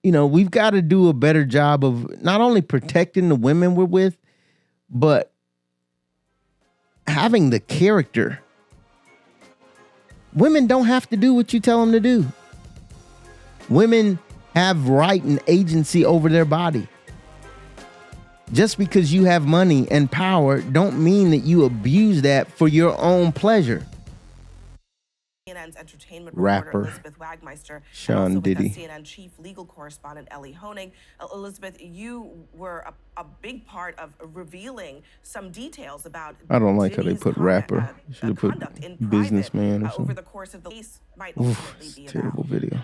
we've got to do a better job of not only protecting the women we're with, but having the character. Women don't have to do what you tell them to do. Women have right and agency over their body. Just because you have money and power don't mean that you abuse that for your own pleasure. CNN's entertainment Rapper reporter Elizabeth Wagmeister, Sean Diddy. CNN chief legal correspondent Ellie Honig. Elizabeth, you were a big part of revealing some details about. I don't like how they Diddy's put rapper. Should have put conduct in businessman or private, something. over the course of the case might Oof, ultimately it's be a terrible about. video.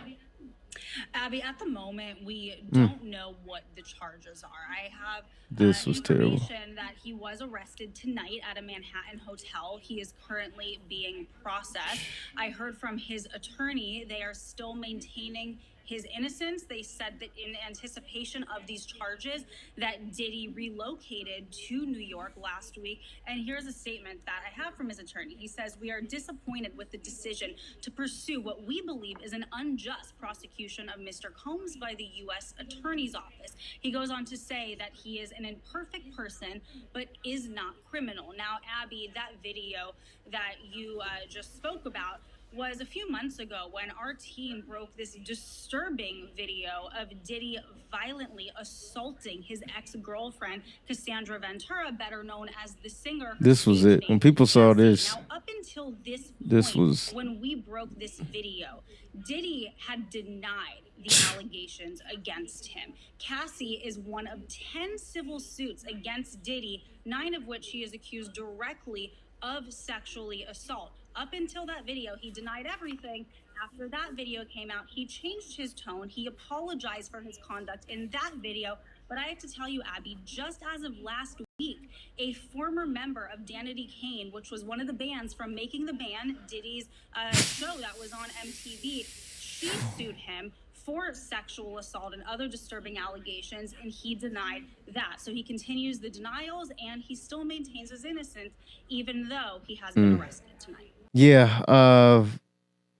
Abby, at the moment, we don't know what the charges are. I have This was terrible. information that he was arrested tonight at a Manhattan hotel. He is currently being processed. I heard from his attorney they are still maintaining his innocence. They said that in anticipation of these charges that Diddy relocated to New York last week. And here's a statement that I have from his attorney. He says, "We are disappointed with the decision to pursue what we believe is an unjust prosecution of Mr. Combs by the U.S. Attorney's Office." He goes on to say that he is an imperfect person, but is not criminal. Now, Abby, that video that you just spoke about was a few months ago when our team broke this disturbing video of Diddy violently assaulting his ex-girlfriend, Cassandra Ventura, better known as the singer. This was it. When people saw this, now, up until this this point, was when we broke this video, Diddy had denied the allegations against him. Cassie is one of 10 civil suits against Diddy, 9 of which he is accused directly of sexually assault. Up until that video, he denied everything. After that video came out, he changed his tone. He apologized for his conduct in that video. But I have to tell you, Abby, just as of last week, a former member of Danity Kane, which was one of the bands from Making the Band, Diddy's show that was on MTV, she sued him for sexual assault and other disturbing allegations, and he denied that. So he continues the denials, and he still maintains his innocence, even though he has been arrested tonight. Yeah,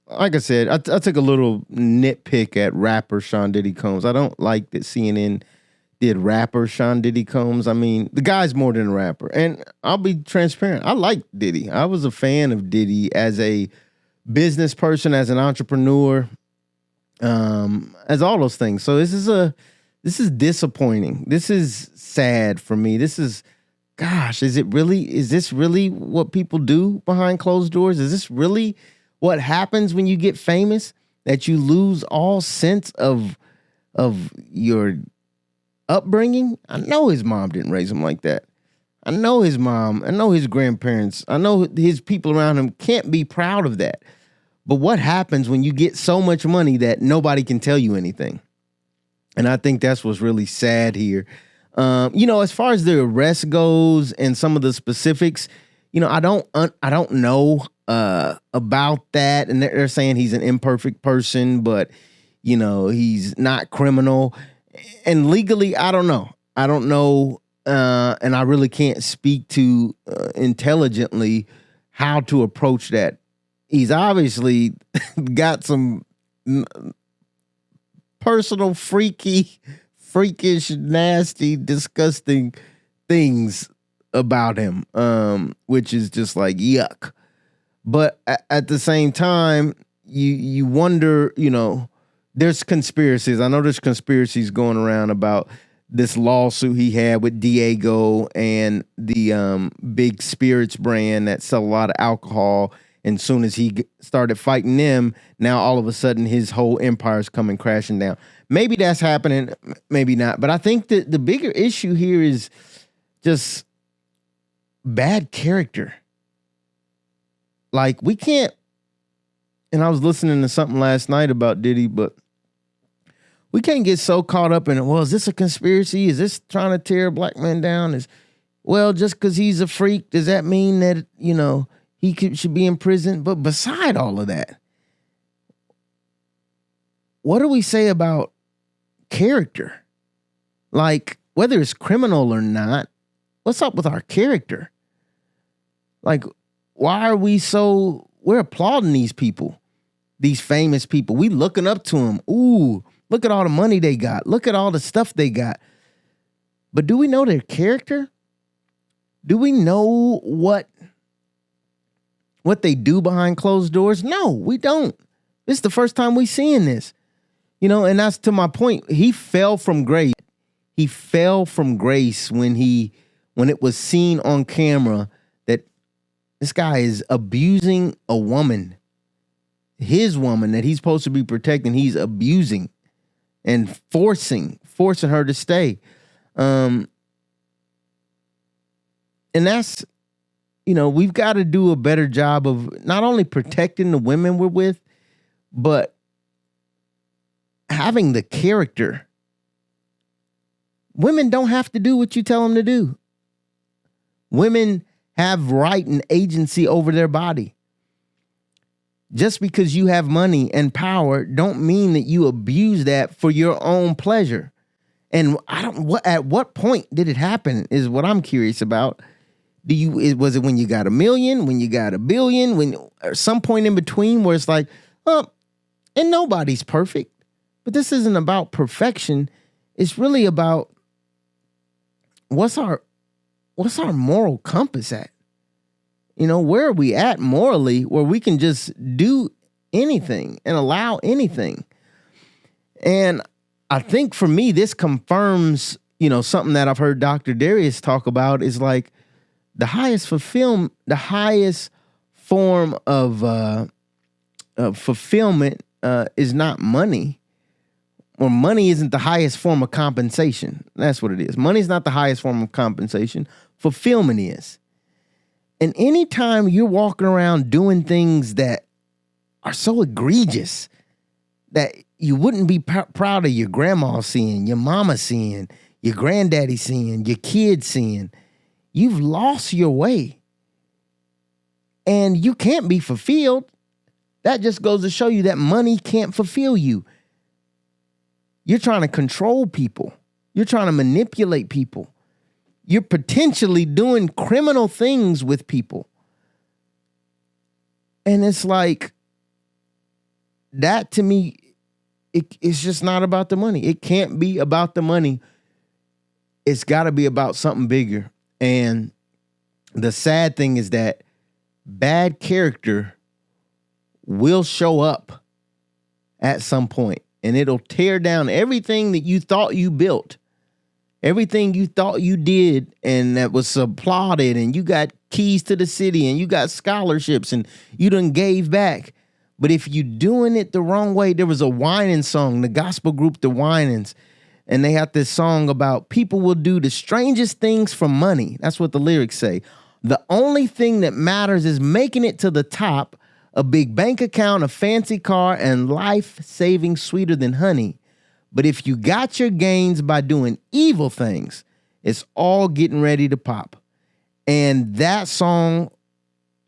like I said, I took a little nitpick at rapper Sean Diddy Combs. I don't like that CNN did rapper Sean Diddy Combs. I mean, the guy's more than a rapper. And I'll be transparent. I like Diddy. I was a fan of Diddy as a business person, as an entrepreneur, as all those things. So this is disappointing. This is sad for me. Gosh, is this really what people do behind closed doors? Is this really what happens when you get famous? That you lose all sense of your upbringing? I know his mom didn't raise him like that. I know his mom, I know his grandparents, I know his people around him can't be proud of that. But what happens when you get so much money that nobody can tell you anything? And I think that's what's really sad here. As far as the arrest goes and some of the specifics, I don't know about that. And they're saying he's an imperfect person, but he's not criminal. And legally, I don't know. And I really can't speak to intelligently how to approach that. He's obviously got some personal, freakish, nasty, disgusting things about him, which is just like yuck. But at the same time, you wonder, there's conspiracies. I know there's conspiracies going around about this lawsuit he had with Diego and the big spirits brand that sell a lot of alcohol. And soon as he started fighting them, now all of a sudden his whole empire is coming crashing down. Maybe that's happening, maybe not. But I think that the bigger issue here is just bad character. Like, we can't, and I was listening to something last night about Diddy, but we can't get so caught up in it. Well, is this a conspiracy? Is this trying to tear a black man down? Just because he's a freak, does that mean that, he should be in prison? But beside all of that, what do we say about character? Like, whether it's criminal or not, what's up with our character? Like, why are we're applauding these people, these famous people. We looking up to them. Ooh, Look at all the money they got. Look at all the stuff they got. But do we know their character? Do we know what they do behind closed doors? No, we don't. This is the first time we seeing this. You know, and that's to my point. He fell from grace. He fell from grace when it was seen on camera that this guy is abusing a woman. His woman that he's supposed to be protecting, he's abusing and forcing her to stay. And that's, you know, we've got to do a better job of not only protecting the women we're with, but having the character. Women don't have to do what you tell them to do. Women have right and agency over their body. Just because you have money and power don't mean that you abuse that for your own pleasure. And at what point did it happen is what I'm curious about. Was it when you got $1 million, when you got $1 billion, or some point in between where it's like, oh, and nobody's perfect. But this isn't about perfection. It's really about what's our moral compass at? You know, where are we at morally where we can just do anything and allow anything? And I think for me, this confirms, you know, something that I've heard Dr. Darius talk about is like the highest form of fulfillment is not money. Or money isn't the highest form of compensation. That's what it is. Money is not the highest form of compensation. Fulfillment is. And anytime you're walking around doing things that are so egregious that you wouldn't be proud of your grandma seeing, your mama seeing, your granddaddy seeing, your kids seeing, you've lost your way. And you can't be fulfilled. That just goes to show you that money can't fulfill you. You're trying to control people. You're trying to manipulate people. You're potentially doing criminal things with people. And it's like, that to me, it's just not about the money. It can't be about the money. It's got to be about something bigger. And the sad thing is that bad character will show up at some point. And it'll tear down everything that you thought you built. Everything you thought you did and that was applauded, and you got keys to the city and you got scholarships and you done gave back. But if you doing it the wrong way, there was a whining song, the gospel group, the Whinings, and they had this song about people will do the strangest things for money. That's what the lyrics say. The only thing that matters is making it to the top, a big bank account, a fancy car, and life saving sweeter than honey. But if you got your gains by doing evil things, it's all getting ready to pop. And that song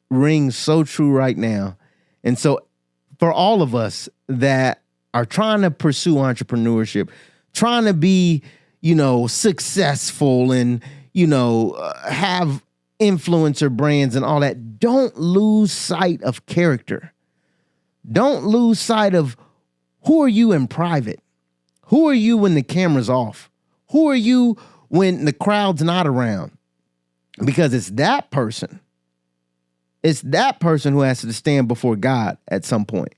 rings so true right now. And so for all of us that are trying to pursue entrepreneurship, trying to be, you know, successful and, you know, have influencer brands and all that, don't lose sight of character. Don't lose sight of who are you in private? Who are you when the camera's off? Who are you when the crowd's not around? Because it's that person. It's that person who has to stand before God at some point.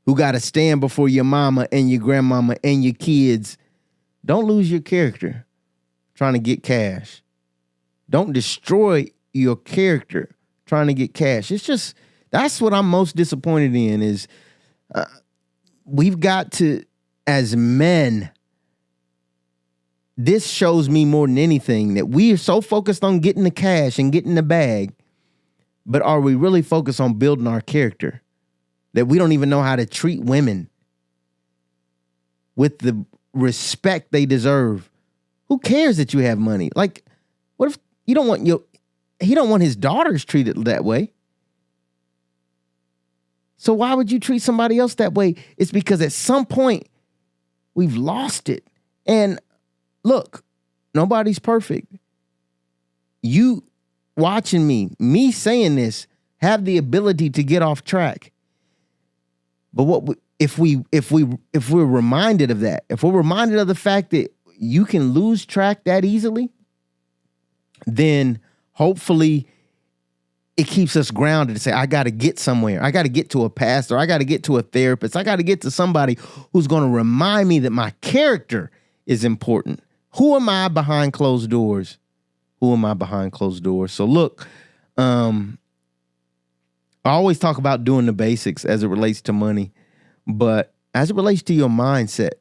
Who got to stand before your mama and your grandmama and your kids. Don't lose your character trying to get cash. Don't destroy your character trying to get cash. It's just, that's what I'm most disappointed in is we've got to, as men, this shows me more than anything that we are so focused on getting the cash and getting the bag, but are we really focused on building our character? That we don't even know how to treat women with the respect they deserve. Who cares that you have money? Like, what if you don't want he don't want his daughters treated that way? So why would you treat somebody else that way? It's because at some point we've lost it. And look, nobody's perfect. You watching me saying this, have the ability to get off track. But if we're reminded of that, if we're reminded of the fact that you can lose track that easily, then hopefully it keeps us grounded to say, I got to get somewhere. I got to get to a pastor. I got to get to a therapist. I got to get to somebody who's going to remind me that my character is important. Who am I behind closed doors? Who am I behind closed doors? So look, I always talk about doing the basics as it relates to money, but as it relates to your mindset,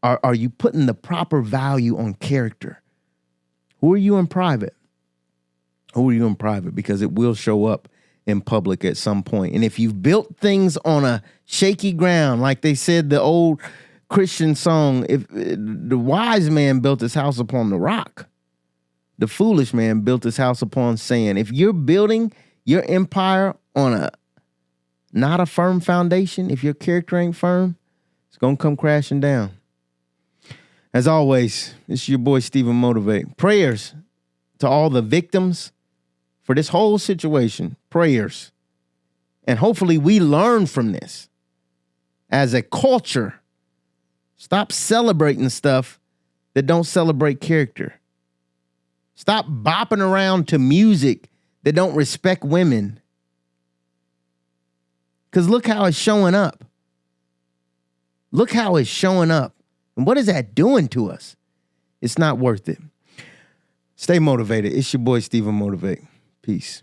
are you putting the proper value on character? Who are you in private? Who are you in private? Because it will show up in public at some point. And if you've built things on a shaky ground, like they said, the old Christian song, if the wise man built his house upon the rock, the foolish man built his house upon sand. If you're building your empire on not a firm foundation, if your character ain't firm, it's going to come crashing down. As always, this is your boy, StephenMotivate. Prayers to all the victims for this whole situation. Prayers. And hopefully we learn from this as a culture. Stop celebrating stuff that don't celebrate character. Stop bopping around to music that don't respect women. Because look how it's showing up. Look how it's showing up. And what is that doing to us? It's not worth it. Stay motivated. It's your boy, StephenMotivate. Peace.